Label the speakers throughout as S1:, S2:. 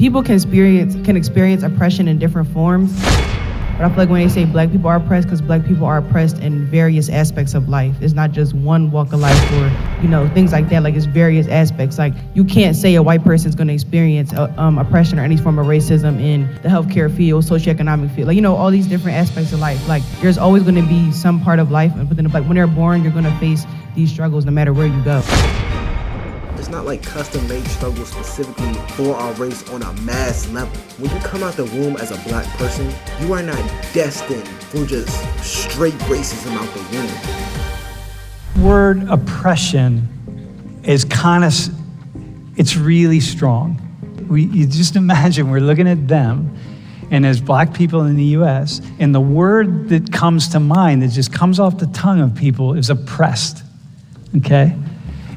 S1: people can experience oppression in different forms. But I feel like when they say black people are oppressed, because black people are oppressed in various aspects of life. It's not just one walk of life or, things like that. Like, it's various aspects. Like, you can't say a white person's going to experience oppression or any form of racism in the healthcare field, socioeconomic field. Like, all these different aspects of life. Like, there's always going to be some part of life. But then, like, when they're born, you're going to face these struggles no matter where you go.
S2: It's not like custom-made struggles specifically for our race on a mass level. When you come out the womb as a black person, you are not destined for just straight racism out the womb.
S3: Word oppression is it's really strong. You just imagine we're looking at them, and as black people in the U.S., and the word that comes to mind, that just comes off the tongue of people, is oppressed, okay?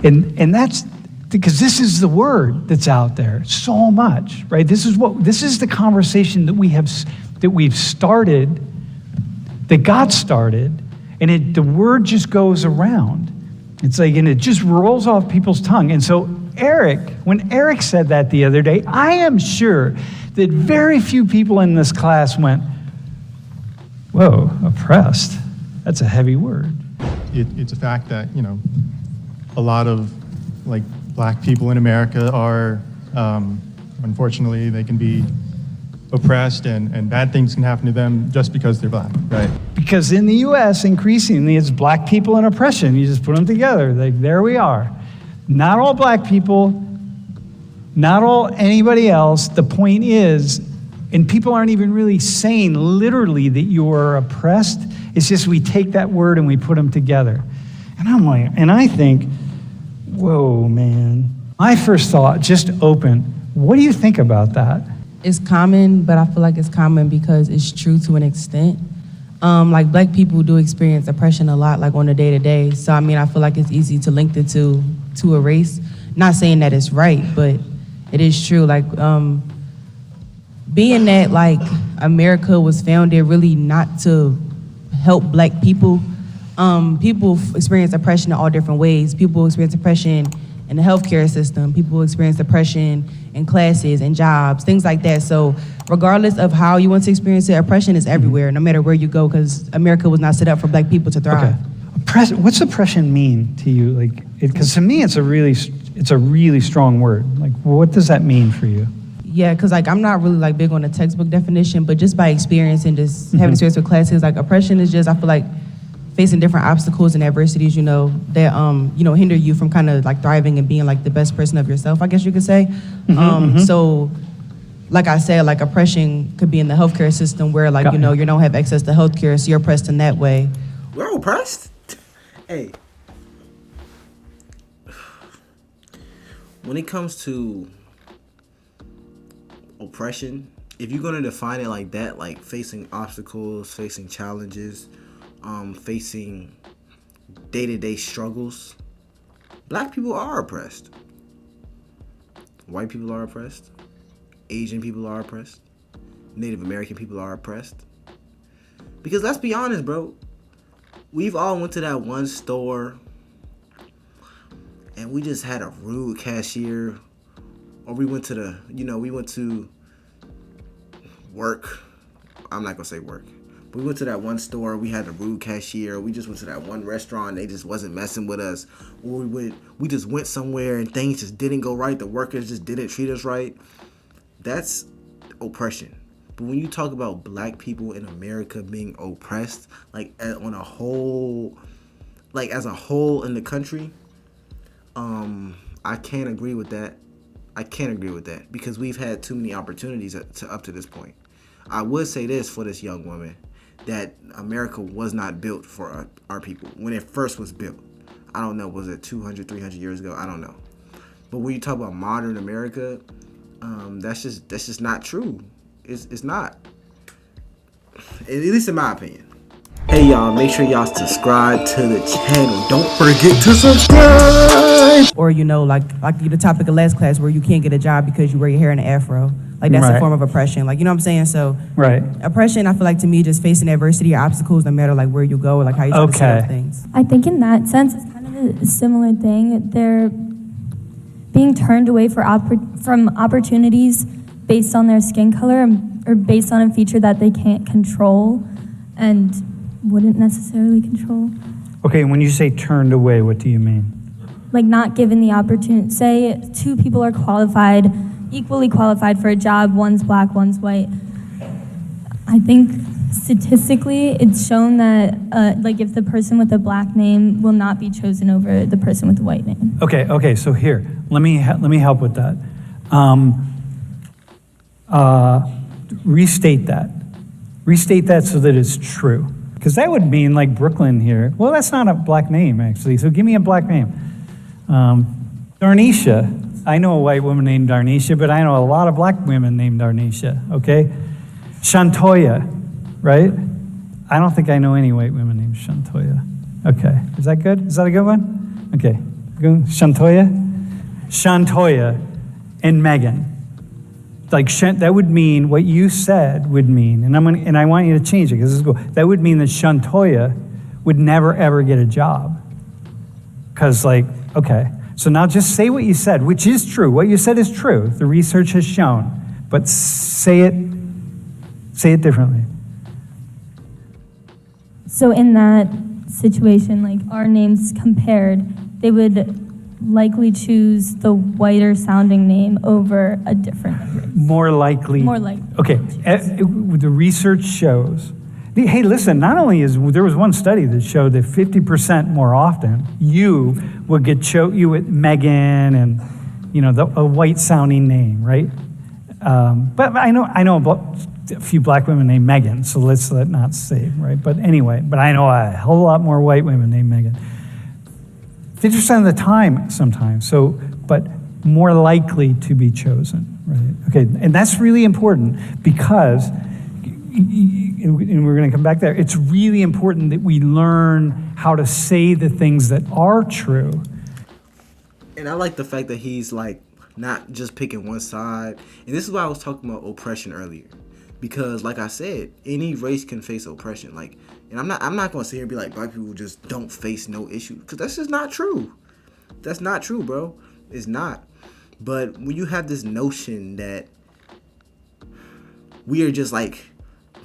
S3: And that's because this is the word that's out there so much, right? This is the conversation that we've started, that God started, and the word just goes around. It's like, and it just rolls off people's tongue. And so when Eric said that the other day, I am sure that very few people in this class went, whoa, oppressed. That's a heavy word.
S4: It's a fact that, a lot of black people in America are, unfortunately, they can be oppressed and bad things can happen to them just because they're black, right?
S3: Because in the U.S., increasingly, it's black people and oppression. You just put them together. There we are. Not all black people, not all anybody else. The point is, and people aren't even really saying literally that you are oppressed. It's just we take that word and we put them together. And I think, whoa, man. My first thought, just open, what do you think about that?
S1: It's common, but I feel like it's common because it's true to an extent. Like, black people do experience oppression a lot, like, on a day-to-day. So, I feel like it's easy to link the two to a race. Not saying that it's right, but it is true. Like, being that, like, America was founded really not to help black people, people experience oppression in all different ways. People experience oppression in the healthcare system. People experience oppression in classes and jobs, things like that. So regardless of how you want to experience it, oppression is everywhere, no matter where you go, because America was not set up for black people to thrive.
S3: Okay. What's oppression mean to you? Like, because to me, it's a really strong word. Like, what does that mean for you?
S1: Yeah, because, like, I'm not really, like, big on the textbook definition, but just by experience and just having experience with classes, like, oppression is just, I feel like, facing different obstacles and adversities, that, hinder you from kind of, like, thriving and being, like, the best person of yourself, I guess you could say. So, like I said, like, oppression could be in the healthcare system where, like, you don't have access to healthcare, so you're oppressed in that way.
S2: We're oppressed? Hey. When it comes to oppression, if you're going to define it like that, like facing obstacles, facing challenges, facing day-to-day struggles, black people are oppressed. White people are oppressed. Asian people are oppressed. Native American people are oppressed. Because let's be honest, bro. We've all went to that one store and we just had a rude cashier. Or we went to work. I'm not going to say work. But we went to that one store, we had a rude cashier. We just went to that one restaurant, they just wasn't messing with us. Or we just went somewhere and things just didn't go right. The workers just didn't treat us right. That's oppression. But when you talk about black people in America being oppressed, like on a whole, like as a whole in the country, I can't agree with that. I can't agree with that because we've had too many opportunities up to this point. I would say this for this young woman, that America was not built for our people when it first was built. I don't know, was it 200, 300 years ago? I don't know. But when you talk about modern America, that's just not true. It's not. At least in my opinion. Hey y'all, make sure y'all subscribe to the channel. Don't forget to subscribe.
S1: Or like the topic of last class where you can't get a job because you wear your hair in an afro. Like that's a form of oppression. Like, you know what I'm saying? So oppression, I feel like to me, just facing adversity or obstacles, no matter like where you go or like how you try to set up things.
S5: I think in that sense, it's kind of a similar thing. They're being turned away from opportunities based on their skin color or based on a feature that they can't control and wouldn't necessarily control.
S3: Okay, when you say turned away, what do you mean?
S5: Like not given the opportunity. Say two people are qualified, equally qualified for a job, one's black, one's white. I think statistically it's shown that like if the person with a black name will not be chosen over the person with a white name.
S3: Okay, so here, let me help with that. Restate that so that it's true. Because that would mean like Brooklyn here. Well, that's not a black name actually, so give me a black name. Darnisha. I know a white woman named Darnisha, but I know a lot of black women named Darnisha, okay? Shantoya, right? I don't think I know any white women named Shantoya. Okay, is that good? Is that a good one? Okay, Shantoya and Megan. Like that would mean what you said would mean, and I want you to change it because this is cool. That would mean that Shantoya would never ever get a job. Because okay, so now just say what you said, which is true. What you said is true. The research has shown, but say it differently.
S5: So in that situation, like our names compared, they would likely choose the whiter sounding name over a different race.
S3: More likely. Okay, the research shows. Hey, listen, not only there was one study that showed that 50% more often you would get you with Megan and, a white sounding name, right? But I know a few black women named Megan, so let's not say, right? But anyway, I know a whole lot more white women named Megan. 50% of the time sometimes, but more likely to be chosen, right? Okay, and that's really important because, and we're gonna come back there, it's really important that we learn how to say the things that are true.
S2: And I like the fact that he's not just picking one side. And this is why I was talking about oppression earlier. Because like I said, any race can face oppression. And I'm not gonna sit here and be like black people just don't face no issue, because that's just not true. That's not true, bro. It's not. But when you have this notion that we are just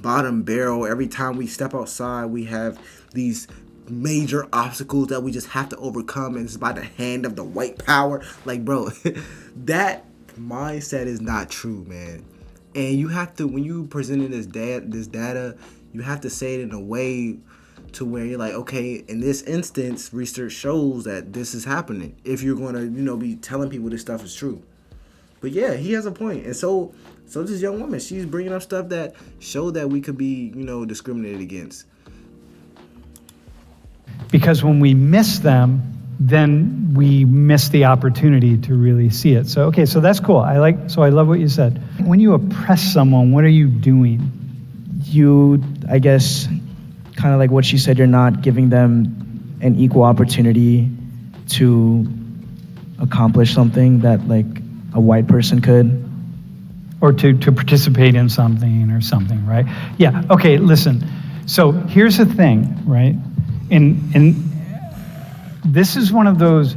S2: bottom barrel, every time we step outside we have these major obstacles that we just have to overcome, and it's by the hand of the white power, bro, that mindset is not true, man. And you have to, when you presenting this data, you have to say it in a way to where you're okay, in this instance, research shows that this is happening. If you're going to, be telling people this stuff is true. But yeah, he has a point. And so this young woman, she's bringing up stuff that show that we could be, discriminated against.
S3: Because when we miss them, then we miss the opportunity to really see it. So, okay, so that's cool. I love what you said. When you oppress someone, what are you doing?
S6: You, I guess, kind of like what she said, you're not giving them an equal opportunity to accomplish something that a white person could.
S3: Or to participate in something or something, right? Yeah, okay, listen. So here's the thing, right? And this is one of those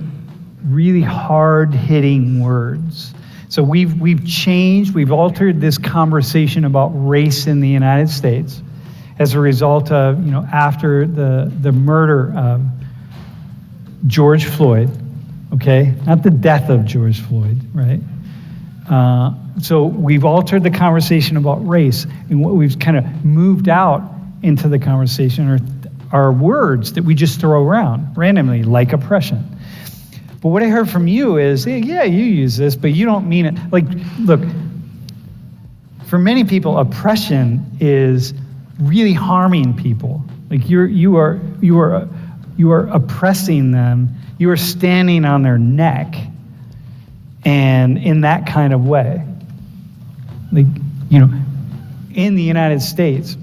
S3: really hard-hitting words. So we've altered this conversation about race in the United States as a result of, after the murder of George Floyd, okay? Not the death of George Floyd, right? So we've altered the conversation about race, and what we've kind of moved out into the conversation are words that we just throw around randomly, like oppression. But what I heard from you is, yeah, you use this, but you don't mean it. Look, for many people, oppression is really harming people. You are oppressing them. You are standing on their neck, and in that kind of way. In the United States,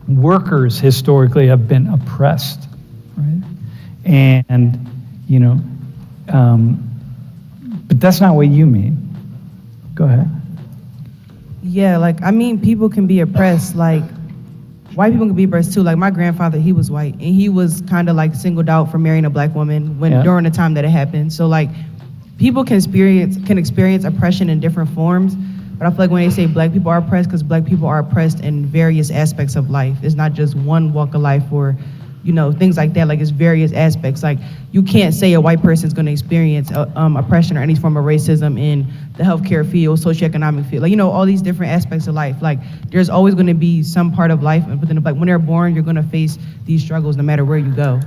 S3: workers historically have been oppressed, right? And, but that's not what you mean. Go ahead.
S1: Yeah, people can be oppressed. White people can be oppressed too. My grandfather, he was white, and he was kind of singled out for marrying a black woman during the time that it happened. So people can experience oppression in different forms. But I feel like when they say black people are oppressed, because black people are oppressed in various aspects of life. It's not just one walk of life or, things like that. Like, it's various aspects. Like, you can't say a white person's going to experience oppression or any form of racism in the healthcare field, socioeconomic field. Like, all these different aspects of life. Like, there's always going to be some part of life, but then, like, when they're born, you're going to face these struggles no matter where you go.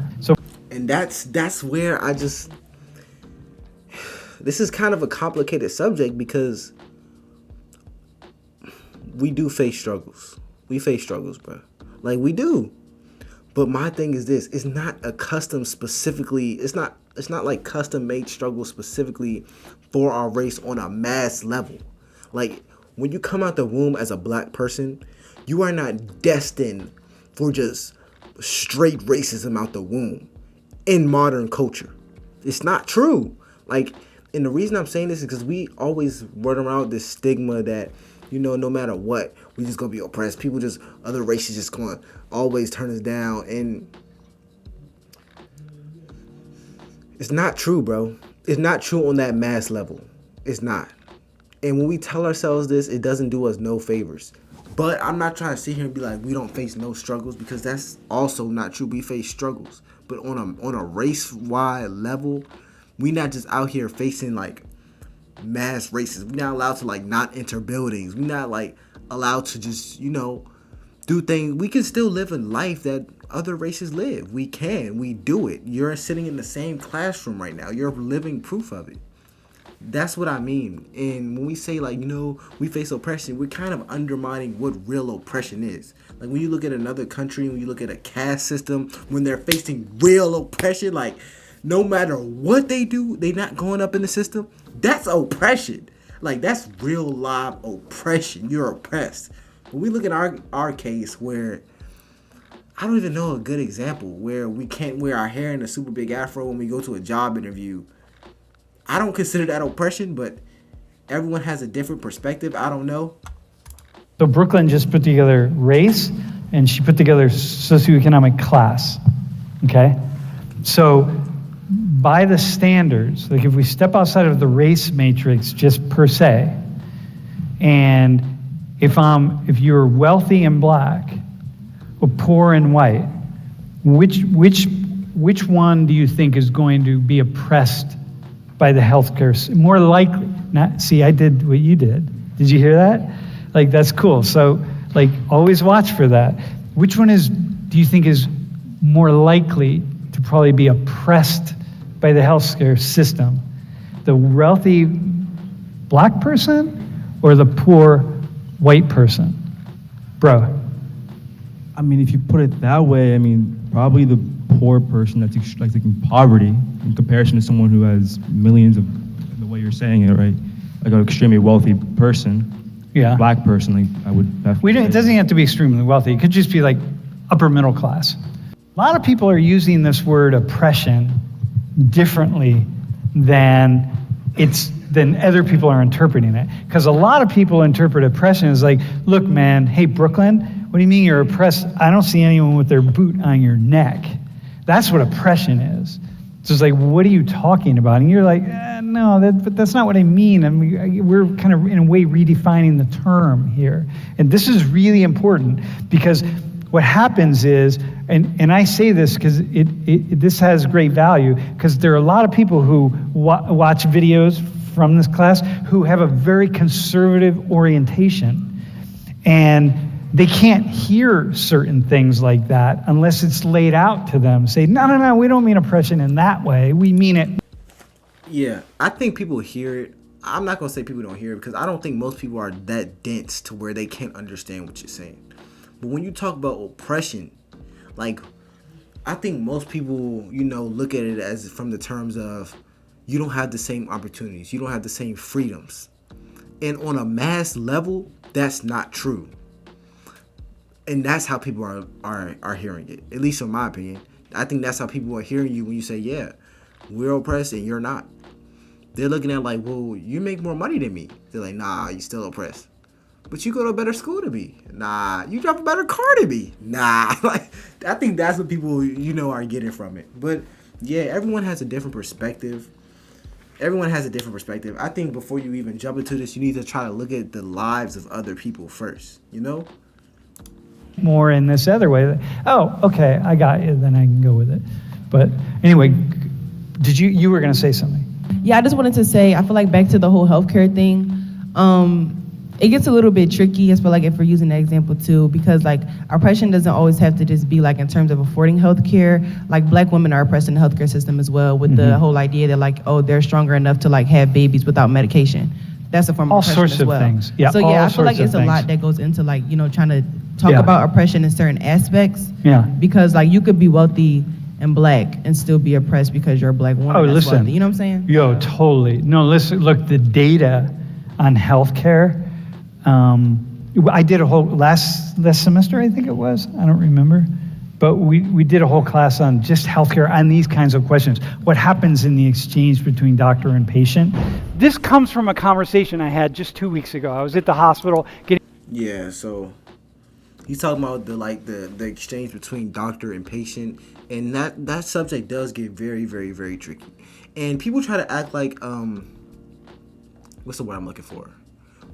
S2: And that's where this is kind of a complicated subject, because we do face struggles. We face struggles, bro. Like, we do. But my thing is this: it's not a custom specifically. It's not like custom made struggles specifically for our race on a mass level. Like, when you come out the womb as a black person, you are not destined for just straight racism out the womb in modern culture. It's not true. Like, and the reason I'm saying this is because we always run around this stigma that, no matter what, we just gonna be oppressed. Other races just gonna always turn us down. And it's not true, bro. It's not true on that mass level. It's not. And when we tell ourselves this, it doesn't do us no favors. But I'm not trying to sit here and be like, we don't face no struggles, because that's also not true. We face struggles. But on a race-wide level, we not just out here facing like mass racism. We're not allowed to like not enter buildings. We're not like allowed to just, do things. We can still live a life that other races live. We can. We do it. You're sitting in the same classroom right now. You're living proof of it. That's what I mean. And when we say like, we face oppression, we're kind of undermining what real oppression is. Like, when you look at another country, when you look at a caste system, when they're facing real oppression, like, no matter what they do, they not going up in the system. That's oppression. Like, that's real live oppression. You're oppressed. When we look at our case, where I don't even know a good example, where we can't wear our hair in a super big afro when we go to a job interview. I don't consider that oppression, but everyone has a different perspective. I don't know.
S3: So Brooklyn just put together race, and she put together socioeconomic class, okay? So by the standards, like if we step outside of the race matrix just per se, and if you're wealthy and black, or poor and white, which one do you think is going to be oppressed by the healthcare? More likely, I did what you did. Did you hear that? Like, that's cool. So, like, always watch for that. Which one do you think is more likely to probably be oppressed by the healthcare system? The wealthy black person or the poor white person? Bro.
S7: I mean, if you put it that way, probably the poor person that's like in poverty in comparison to someone who has millions of, the way you're saying it, right? Like an extremely wealthy person.
S3: Yeah.
S7: Black person, like, I would definitely.
S3: It doesn't have to be extremely wealthy. It could just be like upper middle class. A lot of people are using this word oppression differently than other people are interpreting it. Because a lot of people interpret oppression as like, look, man, hey, Brooklyn, what do you mean you're oppressed? I don't see anyone with their boot on your neck. That's what oppression is. So it's like, what are you talking about? And you're like, no, but that's not what I mean. We're kind of, in a way, redefining the term here. And this is really important, because what happens is, and I say this because this has great value, because there are a lot of people who watch videos from this class who have a very conservative orientation. And they can't hear certain things like that unless it's laid out to them. Say, no, we don't mean oppression in that way. We mean it.
S2: Yeah, I think people hear it. I'm not going to say people don't hear it, because I don't think most people are that dense to where they can't understand what you're saying. But when you talk about oppression, like, I think most people, look at it as from the terms of, you don't have the same opportunities. You don't have the same freedoms. And on a mass level, that's not true. And that's how people are hearing it, at least in my opinion. I think that's how people are hearing you when you say, yeah, we're oppressed and you're not. They're looking at like, well, you make more money than me. They're like, nah, you still oppressed. But you go to a better school than me. Nah, you drive a better car than me. Nah, like, I think that's what people, are getting from it. But yeah, everyone has a different perspective. everyone has a different perspective. I think before you even jump into this, you need to try to look at the lives of other people first, you know?
S3: More in this other way. Oh, okay, I got you. Then I can go with it. But anyway, you were going to say something?
S1: Yeah, I just wanted to say, I feel like back to the whole healthcare thing, it gets a little bit tricky, I feel like, if we're using that example too, because like oppression doesn't always have to just be like in terms of affording healthcare. Like black women are oppressed in the healthcare system as well, with the whole idea that like, oh, they're stronger enough to like have babies without medication. That's a form of
S3: All
S1: oppression
S3: sorts
S1: as
S3: of
S1: well.
S3: things. Yeah,
S1: so
S3: all
S1: yeah, I feel like
S3: sorts
S1: it's
S3: of
S1: a lot
S3: things.
S1: that goes into like, trying to talk
S3: Yeah.
S1: about oppression in certain aspects.
S3: Yeah.
S1: Because like you could be wealthy and black and still be oppressed because you're a black woman.
S3: Oh,
S1: that's
S3: listen.
S1: wealthy. You know what I'm saying?
S3: Yo, totally. No, listen, look, the data on healthcare, I did a whole, last semester, I think it was, I don't remember, but we did a whole class on just healthcare on these kinds of questions. What happens in the exchange between doctor and patient? This comes from a conversation I had just 2 weeks ago. I was at the hospital getting...
S2: Yeah, so he's talking about the exchange between doctor and patient, and that subject does get very, very, very tricky. And people try to act like what's the word I'm looking for?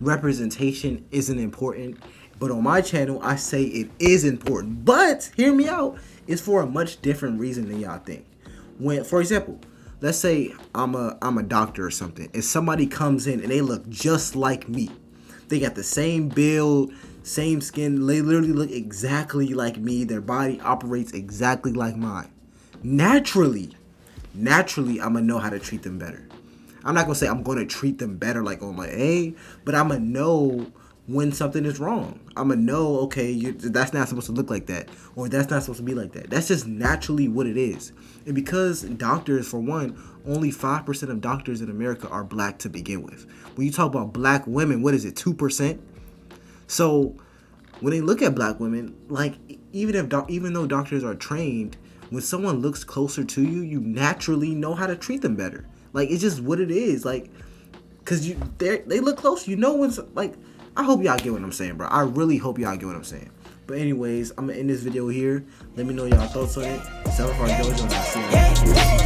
S2: Representation isn't important, but on my channel I say it is important. But hear me out, it's for a much different reason than y'all think. When, for example, let's say I'm a doctor or something, and somebody comes in and they look just like me. They got the same build, same skin, they literally look exactly like me. Their body operates exactly like mine. Naturally, I'm gonna know how to treat them better. I'm not gonna say I'm gonna treat them better like on my A, but I'm gonna know when something is wrong. I'm gonna know, okay, that's not supposed to look like that, or that's not supposed to be like that. That's just naturally what it is. And because doctors, for one, only 5% of doctors in America are black to begin with. When you talk about black women, what is it, 2%? So when they look at black women, like even though doctors are trained, when someone looks closer to you, you naturally know how to treat them better. Like, it's just what it is. Like, cause they look close. You know when's like. I hope y'all get what I'm saying, bro. I really hope y'all get what I'm saying. But anyways, I'm gonna end this video here. Let me know y'all thoughts on it. 7 for Jojo.